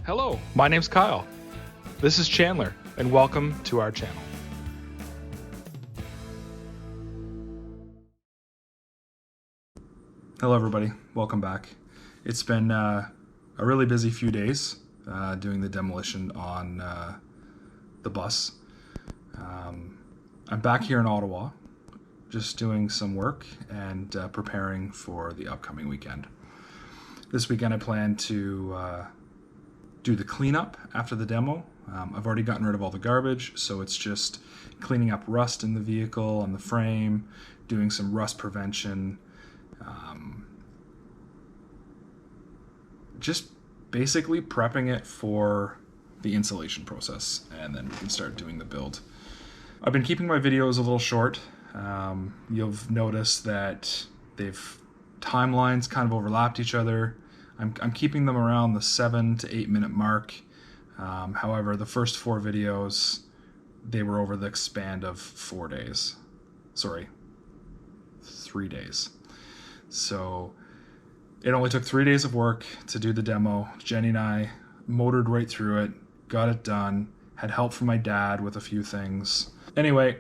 Hello, my name's Kyle. This is Chandler, and welcome to our channel. Hello everybody, welcome back. It's been a really busy few days doing the demolition on the bus. I'm back here in Ottawa, just doing some work and preparing for the upcoming weekend. This weekend I plan to do the cleanup after the demo. I've already gotten rid of all the garbage, so it's just cleaning up rust in the vehicle, on the frame, doing some rust prevention, just basically prepping it for the installation process, and then we can start doing the build. I've been keeping my videos a little short. You'll notice that timelines kind of overlapped each other. I'm keeping them around the 7 to 8 minute mark. However, the first 4 videos, they were over the span of 3 days. So it only took 3 days of work to do the demo. Jenny and I motored right through it, got it done, had help from my dad with a few things. Anyway,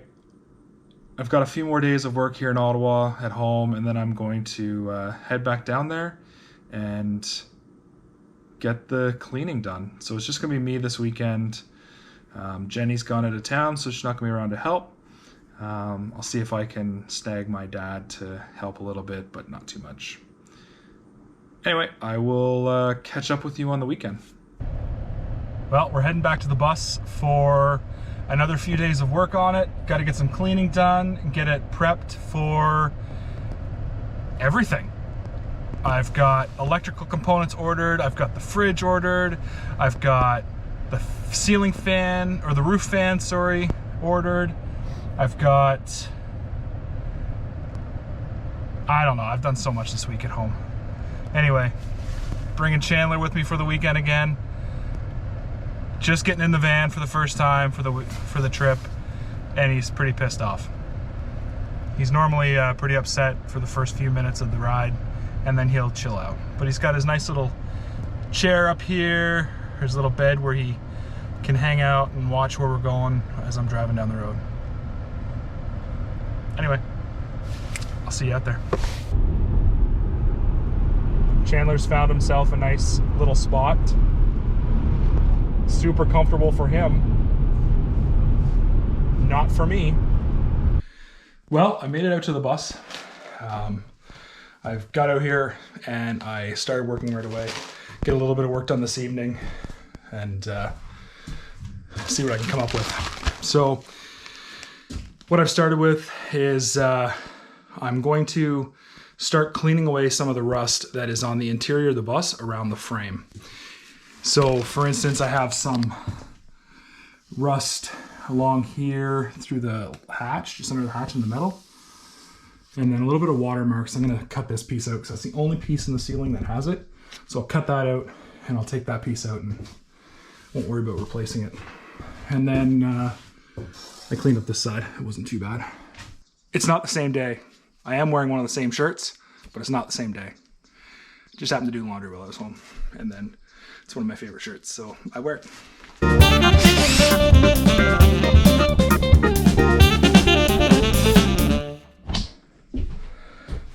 I've got a few more days of work here in Ottawa at home, and then I'm going to head back down there and get the cleaning done. So it's just gonna be me this weekend. Jenny's gone out of town, so she's not gonna be around to help. I'll see if I can snag my dad to help a little bit, but not too much. Anyway, I will catch up with you on the weekend. Well, we're heading back to the bus for another few days of work on it. Got to get some cleaning done and get it prepped for everything. I've got electrical components ordered, I've got the fridge ordered, I've got the ceiling fan, or the roof fan, sorry, ordered. I've got, I don't know, I've done so much this week at home. Anyway, bringing Chandler with me for the weekend again. Just getting in the van for the first time for the trip, and he's pretty pissed off. He's normally pretty upset for the first few minutes of the ride, and then he'll chill out. But he's got his nice little chair up here, his little bed where he can hang out and watch where we're going as I'm driving down the road. Anyway, I'll see you out there. Chandler's found himself a nice little spot. Super comfortable for him. Not for me. Well, I made it out to the bus. I've got out here and I started working right away. Get a little bit of work done this evening and see what I can come up with. So what I've started with is I'm going to start cleaning away some of the rust that is on the interior of the bus around the frame. So for instance, I have some rust along here through the hatch, just under the hatch in the metal. And then a little bit of watermarks. I'm gonna cut this piece out because that's the only piece in the ceiling that has it. So I'll cut that out and I'll take that piece out and won't worry about replacing it. And then I cleaned up this side. It wasn't too bad. It's not the same day. I am wearing one of the same shirts, but it's not the same day. Just happened to do laundry while I was home. And then it's one of my favorite shirts, so I wear it.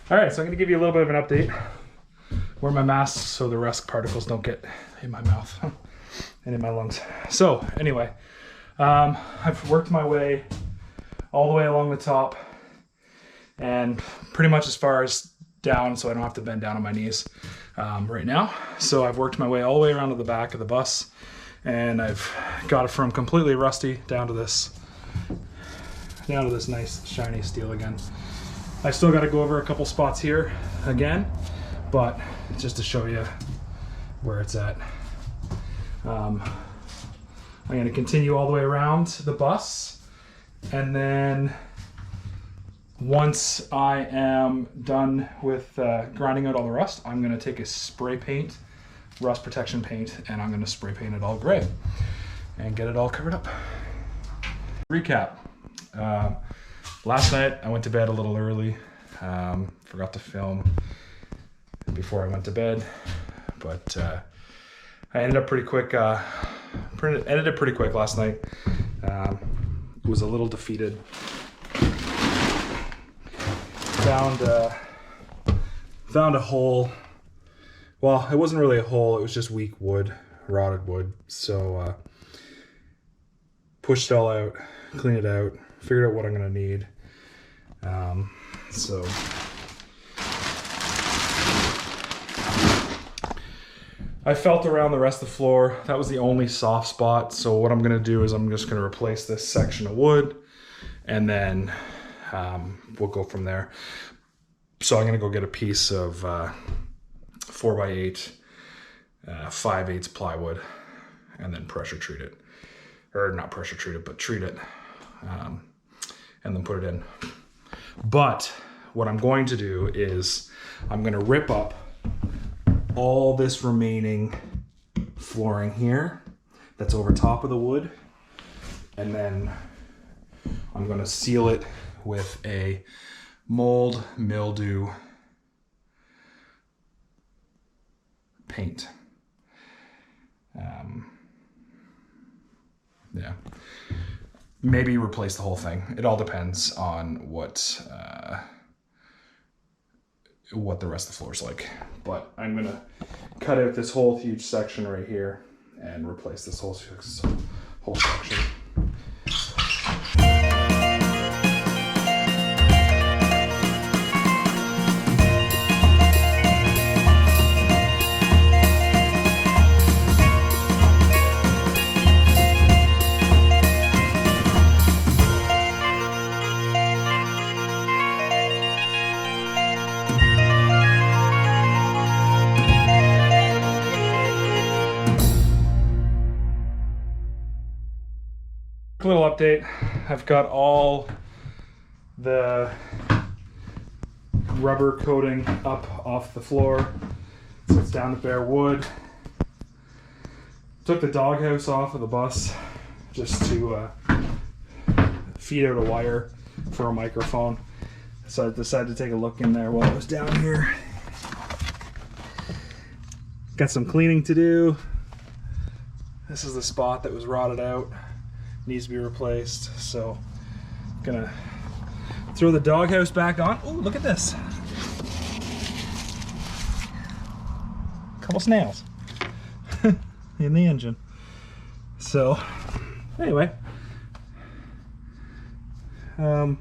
All right, so I'm gonna give you a little bit of an update. Wear my mask so the rust particles don't get in my mouth and in my lungs. So anyway, I've worked my way all the way along the top and pretty much as far as down, so I don't have to bend down on my knees right now. So I've worked my way all the way around to the back of the bus, and I've got it from completely rusty down to this nice shiny steel again. I still got to go over a couple spots here again, but just to show you where it's at. I'm going to continue all the way around the bus, and then once I am done with grinding out all the rust, I'm going to take a spray paint, rust protection paint, and I'm going to spray paint it all gray and get it all covered up. Recap. Last night I went to bed a little early. Forgot to film before I went to bed, but I ended up pretty quick. Ended it pretty quick last night. Was a little defeated. Found a hole. Well, it wasn't really a hole. It was just weak wood, rotted wood. So pushed it all out, cleaned it out, figured out what I'm gonna need. So I felt around the rest of the floor. That was the only soft spot. So what I'm gonna do is I'm just gonna replace this section of wood, and then we'll go from there. So I'm gonna go get a piece of 4x8, 5/8 plywood, and then pressure treat it. Or not pressure treat it, but treat it, and then put it in. But what I'm going to do is I'm gonna rip up all this remaining flooring here that's over top of the wood, and then I'm gonna seal it with a mold mildew paint. Yeah, maybe replace the whole thing. It all depends on what the rest of the floor is like. But I'm gonna cut out this whole huge section right here and replace this whole section. Little update. I've got all the rubber coating up off the floor, so it's down to bare wood. Took the doghouse off of the bus just to feed out a wire for a microphone, so I decided to take a look in there while I was down here. Got some cleaning to do. This is the spot that was rotted out. Needs to be replaced, so I'm gonna throw the doghouse back on. Oh, look at this. Couple snails in the engine. So anyway, gonna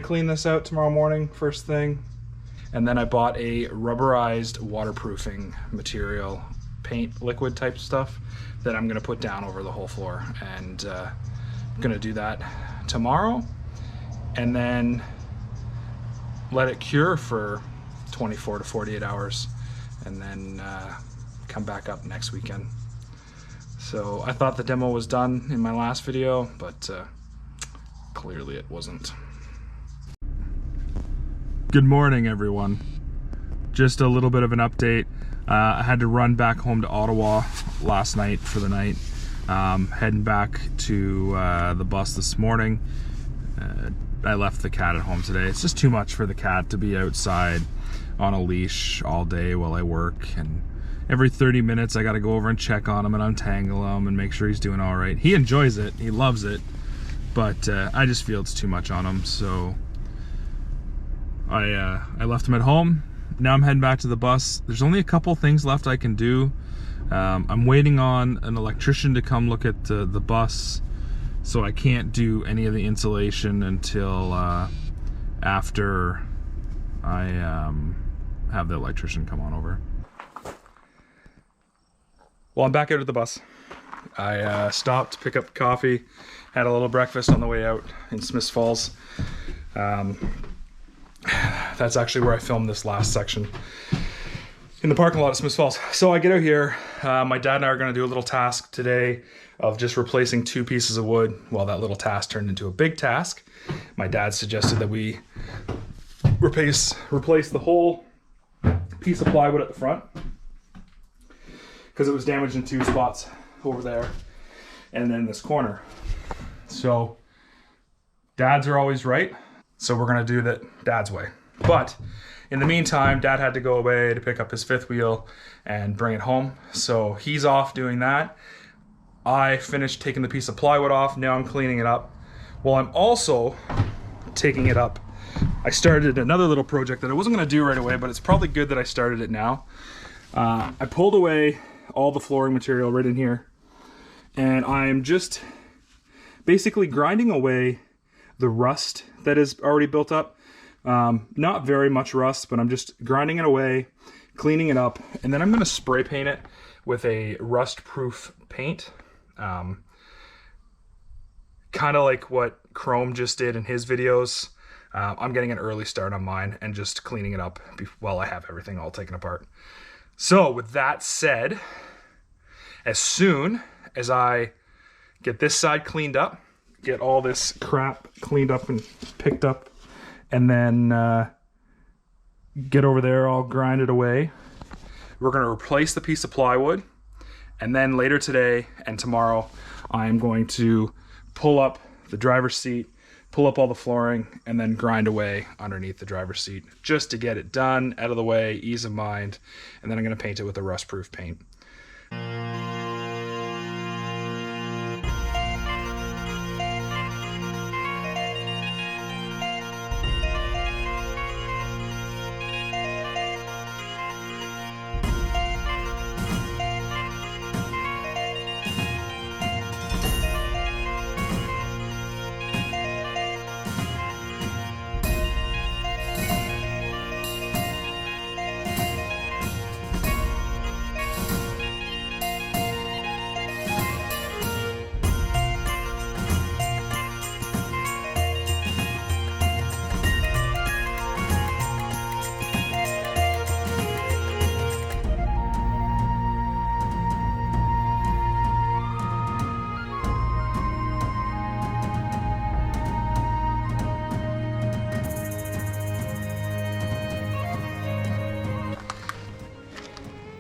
clean this out tomorrow morning first thing, and then I bought a rubberized waterproofing material, paint liquid type stuff, that I'm gonna put down over the whole floor, and I'm gonna do that tomorrow, and then let it cure for 24 to 48 hours, and then come back up next weekend. So I thought the demo was done in my last video, but clearly it wasn't. Good morning, everyone. Just a little bit of an update. I had to run back home to Ottawa last night for the night. Heading back to the bus this morning. I left the cat at home today. It's just too much for the cat to be outside on a leash all day while I work, and every 30 minutes I gotta go over and check on him and untangle him and make sure he's doing all right. He enjoys it, he loves it, but I just feel it's too much on him, so I left him at home. Now I'm heading back to the bus. There's only a couple things left I can do. I'm waiting on an electrician to come look at the bus, so I can't do any of the insulation until after I have the electrician come on over. Well, I'm back out at the bus. I stopped to pick up coffee, had a little breakfast on the way out in Smiths Falls. That's actually where I filmed this last section, in the parking lot at Smiths Falls. So I get out here, my dad and I are gonna do a little task today of just replacing 2 pieces of wood. Well, that little task turned into a big task. My dad suggested that we replace the whole piece of plywood at the front, because it was damaged in 2 spots over there and then this corner. So dads are always right. So we're gonna do that dad's way. But in the meantime, Dad had to go away to pick up his fifth wheel and bring it home. So he's off doing that. I finished taking the piece of plywood off. Now I'm cleaning it up. Well, I'm also taking it up. I started another little project that I wasn't going to do right away, but it's probably good that I started it now. I pulled away all the flooring material right in here, and I'm just basically grinding away the rust that is already built up. Not very much rust, but I'm just grinding it away, cleaning it up, and then I'm going to spray paint it with a rust-proof paint. Kind of like what Chrome just did in his videos. I'm getting an early start on mine and just cleaning it up while I have everything all taken apart. So with that said, as soon as I get this side cleaned up, get all this crap cleaned up and picked up, and then get over there, I'll grind it away. We're going to replace the piece of plywood, and then later today and tomorrow, I'm going to pull up the driver's seat, pull up all the flooring, and then grind away underneath the driver's seat just to get it done, out of the way, ease of mind, and then I'm going to paint it with a rust-proof paint.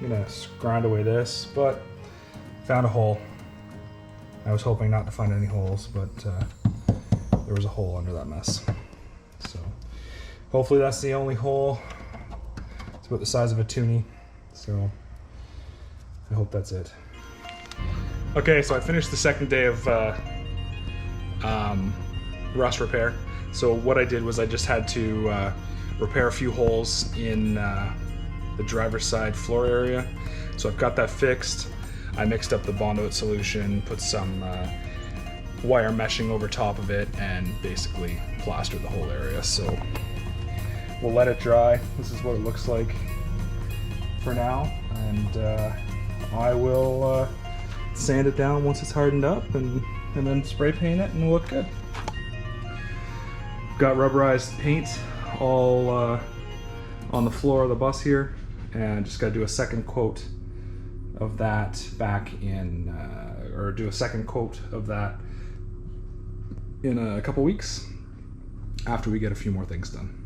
I'm gonna grind away this, but found a hole. I was hoping not to find any holes, but there was a hole under that mess. So hopefully that's the only hole. It's about the size of a toonie, so I hope that's it. Okay, so I finished the second day of rust repair. So what I did was I just had to repair a few holes in the driver's side floor area. So I've got that fixed. I mixed up the Bondoit solution, put some wire meshing over top of it, and basically plastered the whole area. So we'll let it dry. This is what it looks like for now, and I will sand it down once it's hardened up, and then spray paint it, and it'll look good. Got rubberized paint all on the floor of the bus here, and just got to do a second coat of that back in, or do a second coat of that in a couple weeks after we get a few more things done.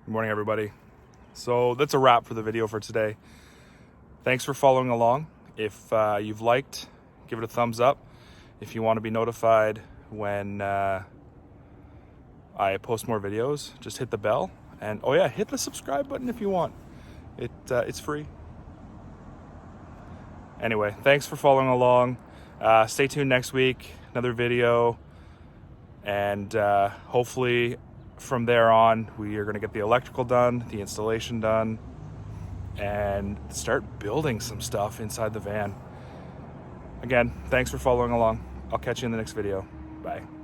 Good morning, everybody. So that's a wrap for the video for today. Thanks for following along. If you've liked, give it a thumbs up. If you want to be notified when I post more videos, just hit the bell. And oh yeah, hit the subscribe button if you want. It's free. Anyway, thanks for following along. Stay tuned next week, another video. And hopefully from there on, we are going to get the electrical done, the installation done, and start building some stuff inside the van. Again, thanks for following along. I'll catch you in the next video. Bye.